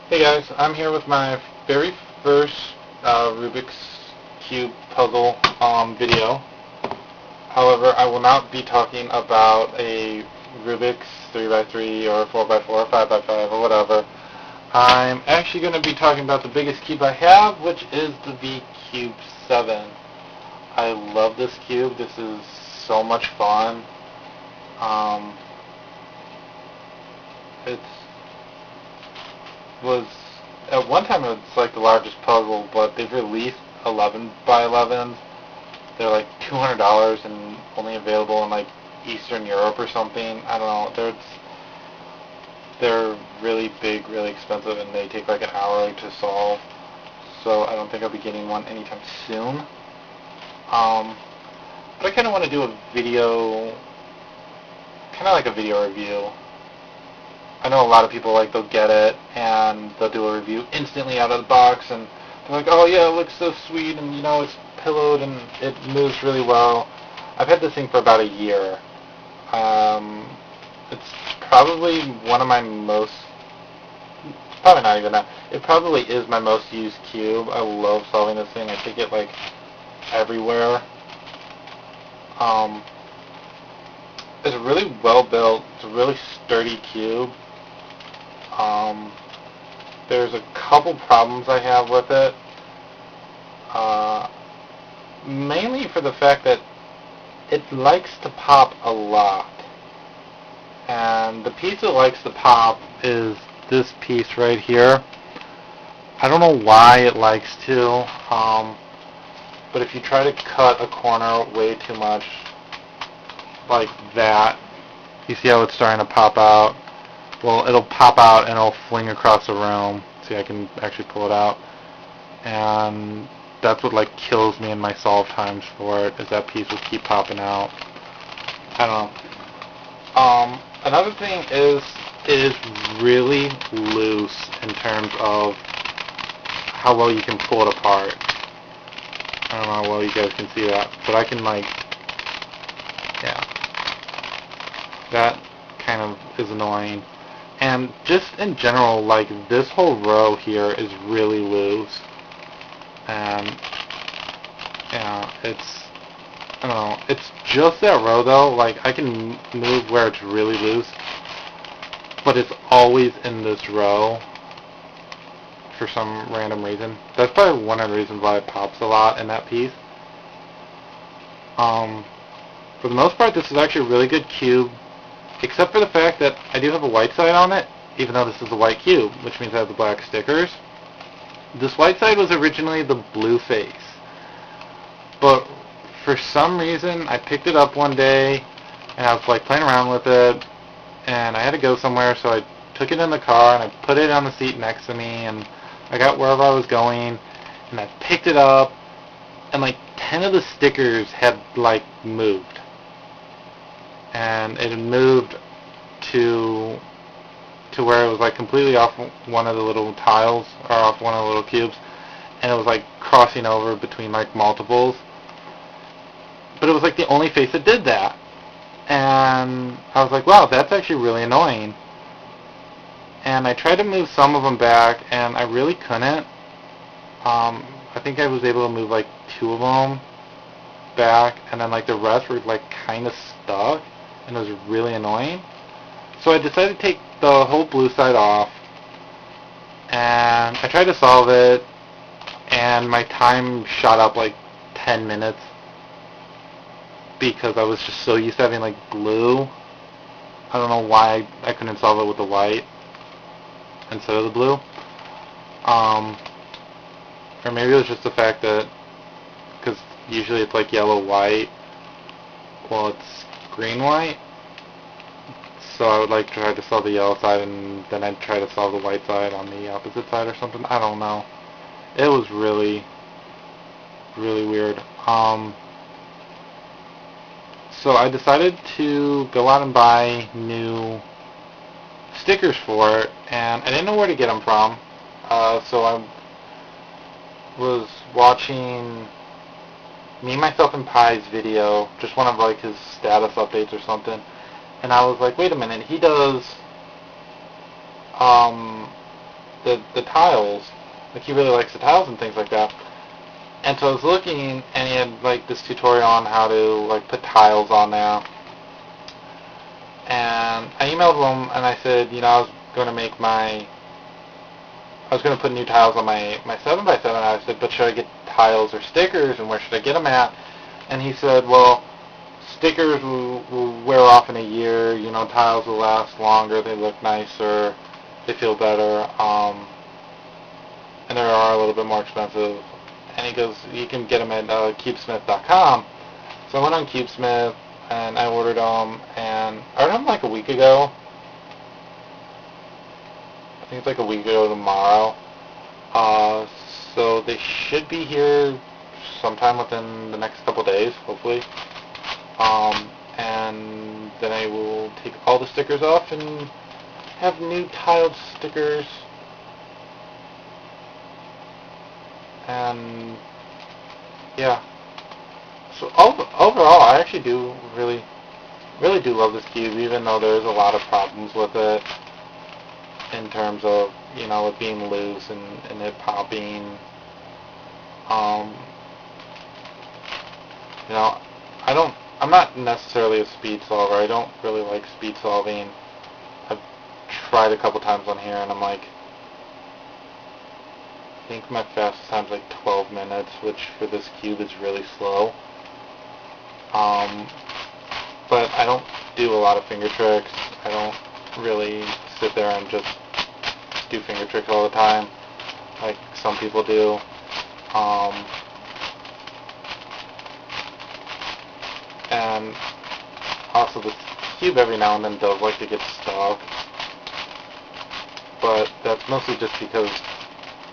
Hey guys, I'm here with my very first Rubik's Cube puzzle video. However, I will not be talking about a Rubik's 3x3 or 4x4 or 5x5 or whatever. I'm actually going to be talking about the biggest cube I have, which is the V-Cube 7. I love this cube. This is so much fun. Um, it's was at one time it was like the largest puzzle, but they've released 11 by 11s. They're like $200 and only available in like Eastern Europe or something. I don't know. They're really big, really expensive, and they take like an hour to solve. So I don't think I'll be getting one anytime soon. But I kind of want to do a video, kind of like a video review. I know a lot of people, like, they'll get it and they'll do a review instantly out of the box, and they're like, oh yeah, it looks so sweet, and you know, it's pillowed and it moves really well. I've had this thing for about a year. It's probably one of my most, probably not even that, it probably is my most used cube. I love solving this thing. I take it like everywhere. It's really well built. It's a really sturdy cube. There's a couple problems I have with it. Mainly for the fact that it likes to pop a lot. And the piece it likes to pop is this piece right here. I don't know why it likes to, but if you try to cut a corner way too much, like that, you see how it's starting to pop out? Well, it'll pop out and it'll fling across the room. See, I can actually pull it out. And that's what like kills me in my solve times for it, is that piece will keep popping out. I don't know. Another thing is, it is really loose in terms of how well you can pull it apart. I don't know how well you guys can see that, but I can like, yeah. That kind of is annoying. And just in general, like, this whole row here is really loose. And, yeah, I don't know, it's just that row though. Like, I can move where it's really loose, but it's always in this row for some random reason. That's probably one of the reasons why it pops a lot in that piece. For the most part, this is actually a really good cube, except for the fact that I do have a white side on it, even though this is a white cube, which means I have the black stickers. This white side was originally the blue face, but for some reason I picked it up one day and I was like playing around with it, and I had to go somewhere, so I took it in the car and I put it on the seat next to me, and I got wherever I was going, and I picked it up, and like 10 of the stickers had like moved. And it had moved to where it was like completely off one of the little tiles, or off one of the little cubes, and it was like crossing over between like multiples. But it was like the only face that did that. And I was like, wow, that's actually really annoying. And I tried to move some of them back, and I really couldn't. I think I was able to move like 2 of them back, and then like the rest were like kind of stuck, and it was really annoying. So I decided to take the whole blue side off, and I tried to solve it, and my time shot up like 10 minutes because I was just so used to having like blue. I don't know why I couldn't solve it with the white instead of the blue. Or maybe it was just the fact that, because usually it's like yellow-white, well, it's green-white. So I would like to try to solve the yellow side, and then I'd try to solve the white side on the opposite side or something. I don't know. It was really, really weird. So I decided to go out and buy new stickers for it, and I didn't know where to get them from. So I was watching Me, Myself, and Pi's video, just one of like his status updates or something, and I was like, wait a minute, he does the tiles. Like, he really likes the tiles and things like that. And so I was looking, and he had like this tutorial on how to like put tiles on there. And I emailed him and I said, I was going to put new tiles on my 7x7. I said, but should I get tiles or stickers, and where should I get them at? And he said, well, stickers will wear off in a year. Tiles will last longer. They look nicer. They feel better. And they are a little bit more expensive. And he goes, you can get them at cubesmith.com. So I went on Cubesmith and I ordered them, and I ordered them like a week ago. I think it's like a week ago tomorrow. So they should be here sometime within the next couple days, hopefully. And then I will take all the stickers off and have new tiled stickers. And yeah. So overall, I actually do really do love this cube, even though there's a lot of problems with it in terms of, it being loose and it popping. I'm not necessarily a speed solver. I don't really like speed solving. I've tried a couple times on here, and I'm like, I think my fastest time's like 12 minutes, which for this cube is really slow. But I don't do a lot of finger tricks. I don't really sit there and just do finger tricks all the time, like some people do. And also this cube every now and then does like to get stuck, but that's mostly just because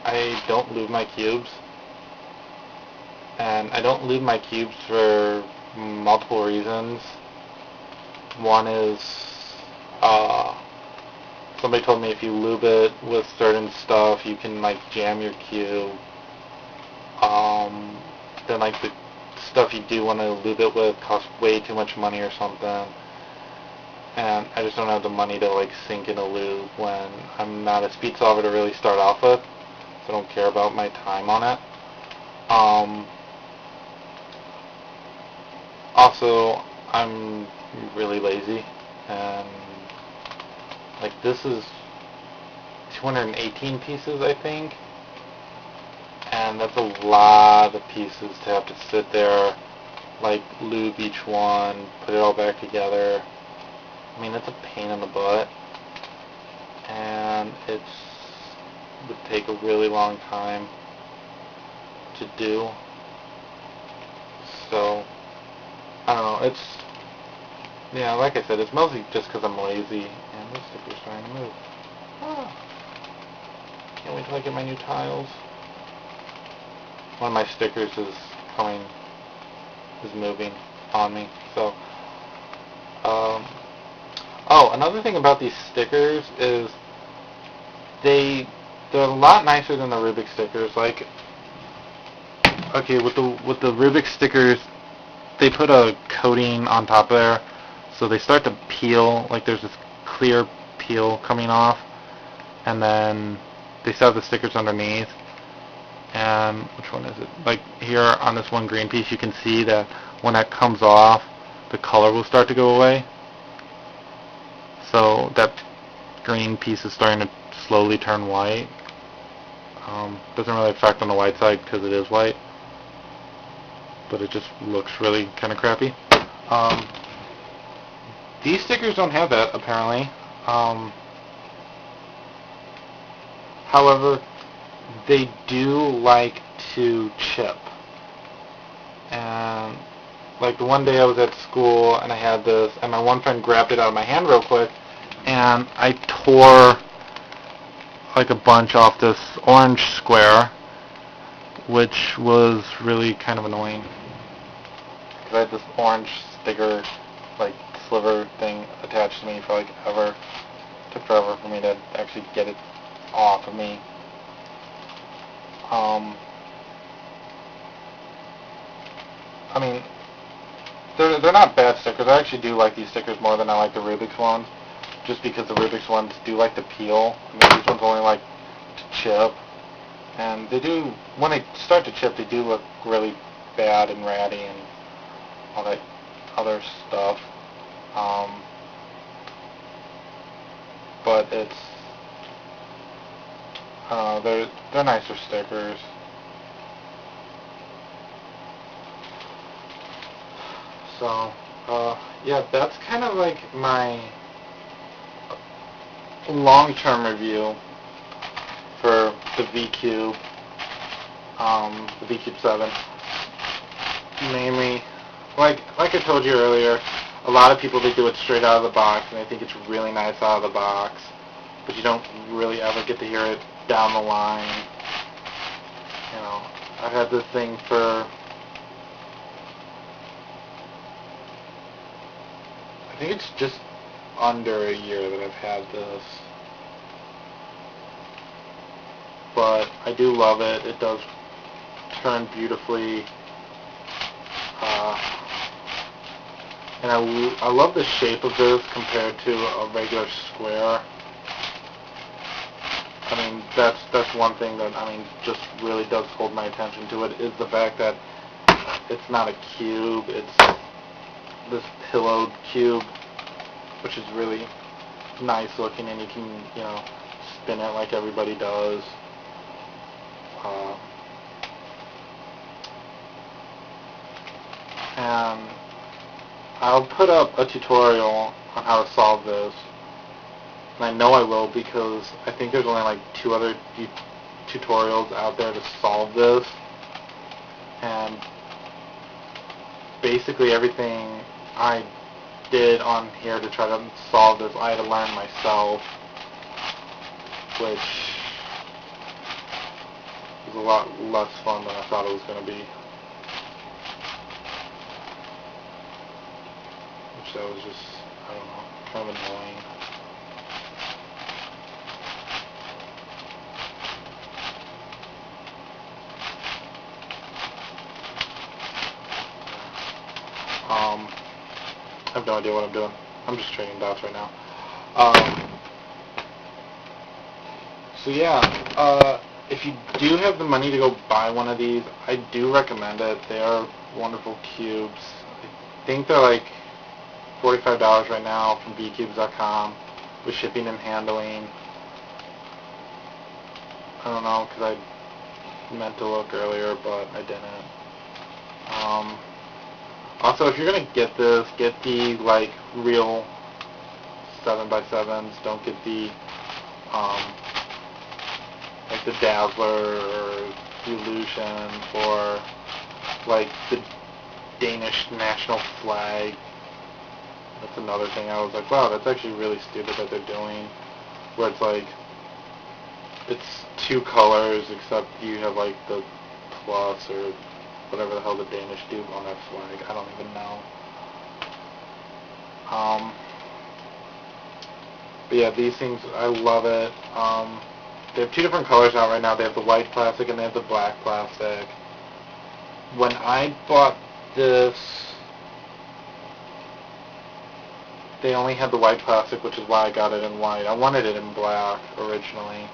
I don't lube my cubes, and I don't lube my cubes for multiple reasons. One is, somebody told me if you lube it with certain stuff, you can like jam your cube. Then like the stuff you do want to lube it with costs way too much money or something. And I just don't have the money to like sink in a lube when I'm not a speed solver to really start off with. So I don't care about my time on it. Also, I'm really lazy, and like this is 218 pieces, I think, and that's a lot of pieces to have to sit there, like lube each one, put it all back together. I mean, it's a pain in the butt, and it would take a really long time to do. So I don't know, like I said, it's mostly just because I'm lazy, and this sticker's trying to move. Can't wait till I get my new tiles. One of my stickers is moving on me, so, another thing about these stickers is they're a lot nicer than the Rubik's stickers. Like, okay, with the Rubik's stickers, they put a coating on top there, so they start to peel, like there's this clear peel coming off, and then they still have the stickers underneath. And which one is it? Like here on this one green piece, you can see that when that comes off, the color will start to go away. So that green piece is starting to slowly turn white. Doesn't really affect on the white side because it is white, but it just looks really kind of crappy. These stickers don't have that, apparently. However, they do like to chip. And like the one day I was at school and I had this, and my one friend grabbed it out of my hand real quick, and I tore like a bunch off this orange square, which was really kind of annoying, because I had this orange sticker, like sliver thing attached to me for like ever. It took forever for me to actually get it off of me. I mean, they're not bad stickers. I actually do like these stickers more than I like the Rubik's ones, just because the Rubik's ones do like to peel. I mean, these ones only like to chip, and they do, when they start to chip, they do look really bad and ratty and all that other stuff. But it's, they're nicer stickers. So, yeah, that's kind of like my long-term review for the V-Cube, the V-Cube 7. Mainly, like I told you earlier, a lot of people, they do it straight out of the box, and they think it's really nice out of the box, but you don't really ever get to hear it down the line. You know, I've had this thing for, I think it's just under a year that I've had this. But I do love it. It does turn beautifully. And I love the shape of this compared to a regular square. I mean, that's one thing that, I mean, just really does hold my attention to it, is the fact that it's not a cube, it's this pillowed cube, which is really nice looking, and you can, you know, spin it like everybody does. And I'll put up a tutorial on how to solve this, and I know I will, because I think there's only like 2 other tutorials out there to solve this, and basically everything I did on here to try to solve this, I had to learn myself, which was a lot less fun than I thought it was going to be. Which that was just, I don't know, kind of annoying. I have no idea what I'm doing. I'm just trading dots right now. So yeah, if you do have the money to go buy one of these, I do recommend it. They are wonderful cubes. I think they're like $45 right now from vcubes.com with shipping and handling. I don't know, because I meant to look earlier, but I didn't. Also, if you're going to get this, get the, like, real 7x7s. Don't get the, like, the Dazzler or the Illusion or, like, the Danish national flag. That's another thing. I was like, wow, that's actually really stupid that they're doing, where it's like, it's 2 colors, except you have like the plus or whatever the hell the Danish do on their flag. I don't even know. But yeah, these things, I love it. They have 2 different colors out right now. They have the white plastic and they have the black plastic. When I bought this, they only had the white plastic, which is why I got it in white. I wanted it in black originally,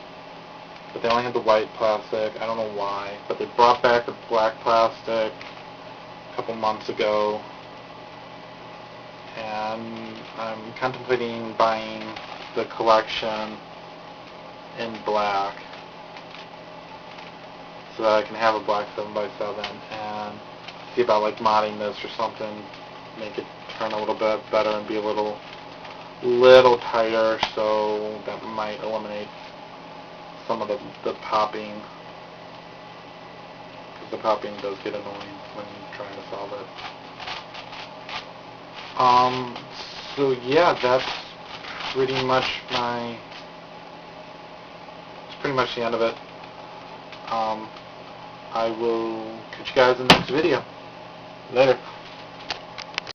but they only had the white plastic. I don't know why, but they brought back the black plastic a couple months ago, and I'm contemplating buying the collection in black so that I can have a black 7x7 and see about like modding this or something, make it turn a little bit better and be a little tighter, so that might eliminate some of the popping, because the popping does get annoying when you're trying to solve it. So yeah, that's pretty much the end of it. I will catch you guys in the next video. Later.